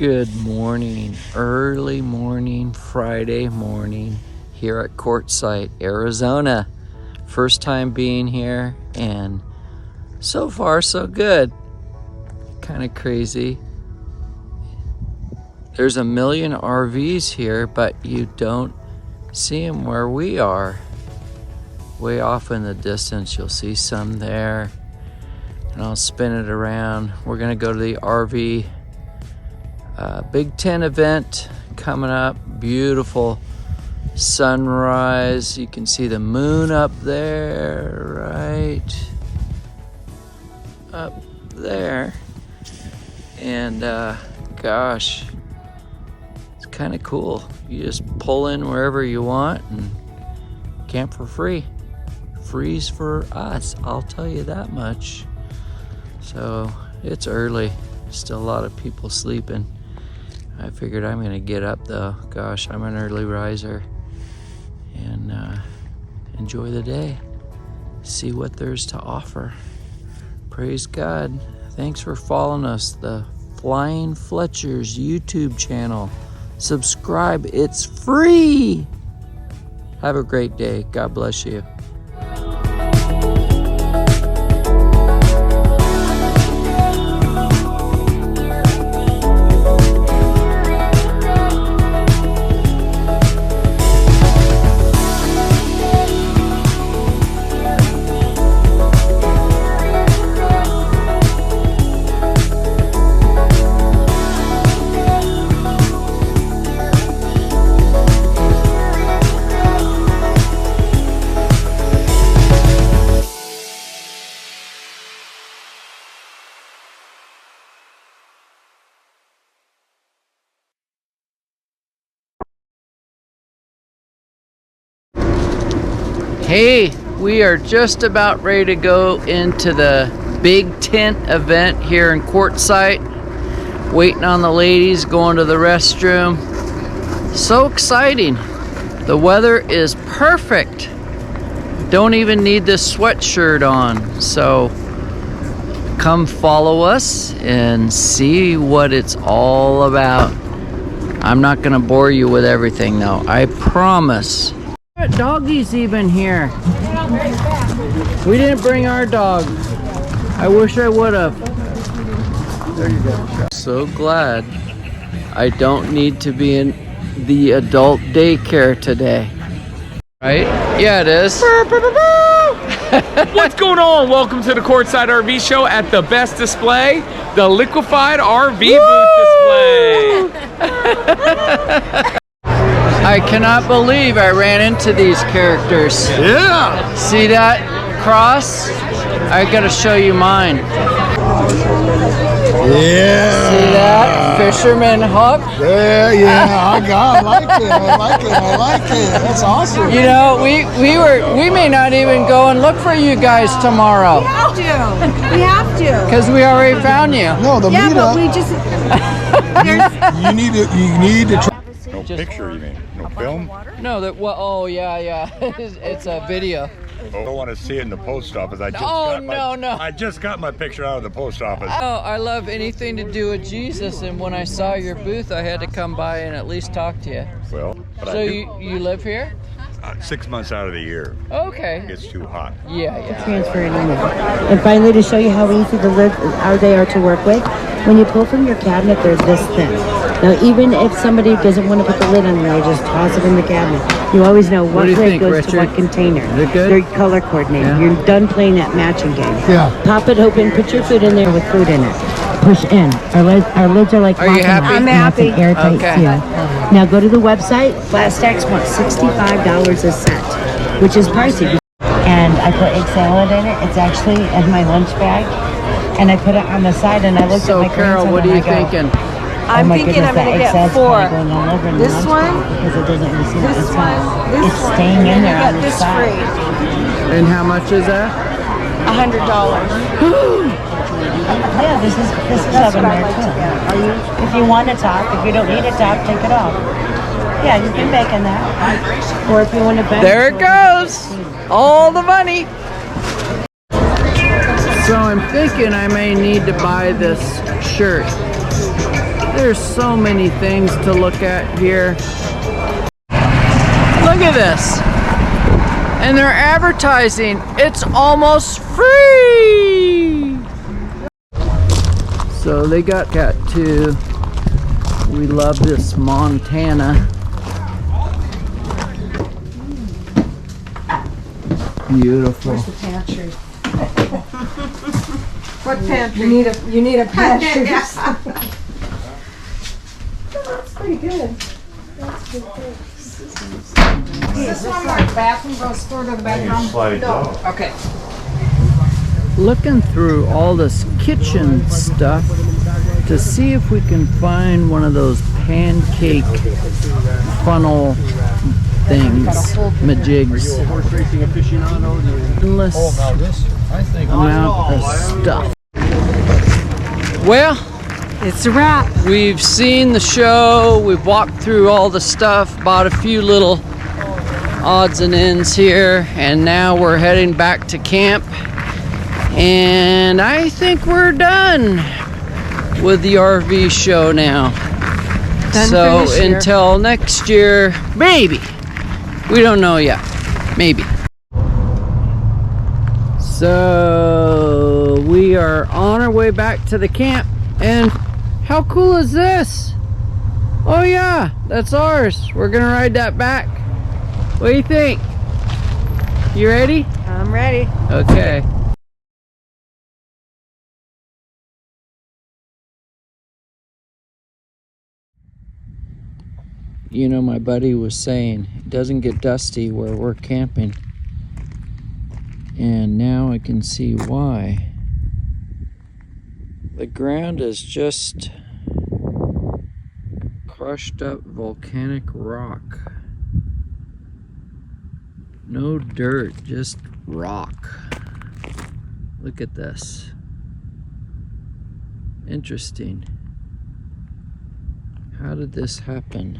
Good morning, early morning, Friday morning here at Quartzite, Arizona. First time being here and so far so good. Kind of crazy. There's a million RVs here, but you don't see them where we are. Way off in the distance, you'll see some there. And I'll spin it around. We're gonna go to the RV Big Tent event coming up. Beautiful sunrise. You can see the moon up there, right up there. And gosh, it's kind of cool. You just pull in wherever you want and camp for free. Free's for us, I'll tell you that much. So it's early, still a lot of people sleeping. I figured I'm gonna get up though. Gosh, I'm an early riser and enjoy the day. See what there's to offer. Praise God. Thanks for following us, the Flying Fletchers YouTube channel. Subscribe, it's free. Have a great day. God bless you. Hey, we are just about ready to go into the Big Tent event here in Quartzite. Waiting on the ladies, going to the restroom. So exciting. The weather is perfect. Don't even need this sweatshirt on. So come follow us and see what it's all about. I'm not gonna bore you with everything though, I promise. Doggies even here. We didn't bring our dog. I wish I would have. There you go. So glad I don't need to be in the adult daycare today. Right? Yeah, it is. What's going on? Welcome to the Quartzite RV show at the best display, the liquefied RV booth display. I cannot believe I ran into these characters. Yeah. See that cross? I gotta show you mine. Yeah. See that? Fisherman hook? Yeah. I like it. I like it. That's awesome. You know, we may not even go and look for you guys tomorrow. We have to. Because we already found you. No, the Yeah, meetup. but we just You need to try. No picture, you mean? No film? No, that well. Oh yeah. It's a video. I don't want to see it in the post office. I just got my picture out of the post office. Oh, I love anything to do with Jesus, and when I saw your booth, I had to come by and at least talk to you. Well, but So you live here? 6 months out of the year. Okay. It's too hot. Yeah. transfer it in there. And finally, to show you how easy how they are to work with, when you pull from your cabinet, they're this thin. Now, even if somebody doesn't want to put the lid on there, just toss it in the cabinet. You always know what do you lid think, goes Richard? to what container. Is it good? They're color coordinated. Yeah. You're done playing that matching game. Yeah. Pop it open, put your food in there with food in it. Push in. Our lids are like Are you happy? I'm happy. Airtight Okay. seal. Now go to the website. Flastax wants $65 a set, which is pricey. And I put egg salad in it. It's actually in my lunch bag. And I put it on the side and I looked at my Carol, grandson what are and you I go, thinking? I'm thinking I'm going to get 4. This one, because it doesn't receive this its one, this It's one, staying in and there I on got the this side. free. And how much is that? $100. Yeah, this is That's up in what I there like to too. get. Are you? If you want a top, if you don't need a top, take it off. Yeah, you can bake in that. Or if you want to bend. There it goes. All the money. So I'm thinking I may need to buy this shirt. There's so many things to look at here. Look at this. And they're advertising it's almost free. So they got to, we love this Montana. Beautiful. Where's the pantry? What pantry? You need a pantry. That's pretty good. That's pretty good. Is this one where the bathroom goes through to the bedroom? No. Okay. Looking through all this kitchen stuff to see if we can find one of those pancake funnel things, majigs. Endless amount of stuff. Well, It's a wrap. we've seen the show, we've walked through all the stuff, bought a few little odds and ends here, and now we're heading back to camp. And I think we're done with the RV show now. Done So for this year. until next year, maybe. We don't know yet. Maybe. So we are on our way back to the camp, and how cool is this? Oh yeah, that's ours. We're gonna ride that back. What do you think? You ready? I'm ready. Okay. You know, my buddy was saying it doesn't get dusty where we're camping. And now I can see why. The ground is just crushed up volcanic rock. No dirt, just rock. Look at this. Interesting. How did this happen?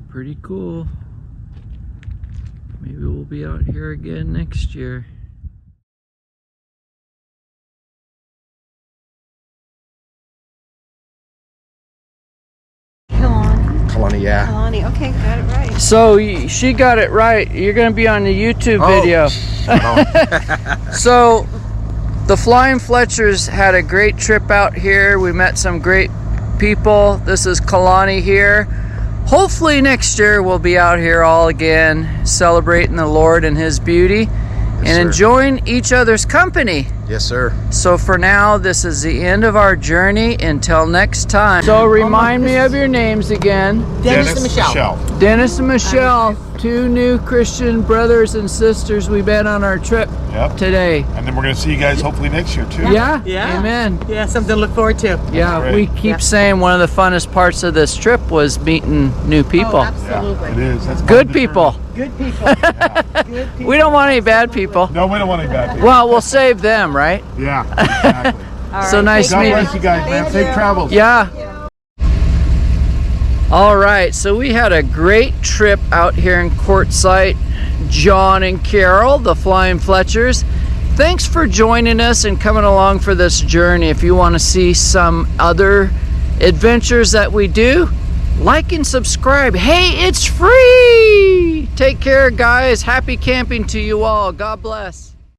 Pretty cool. Maybe we'll be out here again next year. Kalani, yeah. Kalani, okay, got it right. So she got it right. You're gonna be on the YouTube video. So the Flying Fletchers had a great trip out here. We met some great people. This is Kalani here. Hopefully next year we'll be out here all again, celebrating the Lord and His beauty, and enjoying each other's company. Yes, sir. So for now, this is the end of our journey. Until next time. So remind me of your names again. Dennis and Michelle. Dennis and Michelle, two new Christian brothers and sisters we met on our trip today. And then we're going to see you guys hopefully next year, too. Yeah? Yeah. Amen. Yeah, something to look forward to. Yeah, Great. we keep saying one of the funnest parts of this trip was meeting new people. Absolutely. It is. That's Good people. Good people. Good people. We don't want any bad people. No, we don't want any bad people. Well, we'll save them, right? Yeah, exactly. So nice God meeting. bless you guys, man. Safe travels. Yeah. All right, so we had a great trip out here in Quartzite. John and Carol, the Flying Fletchers. Thanks for joining us and coming along for this journey. If you want to see some other adventures that we do, like and subscribe. Hey, it's free! Take care, guys. Happy camping to you all. God bless.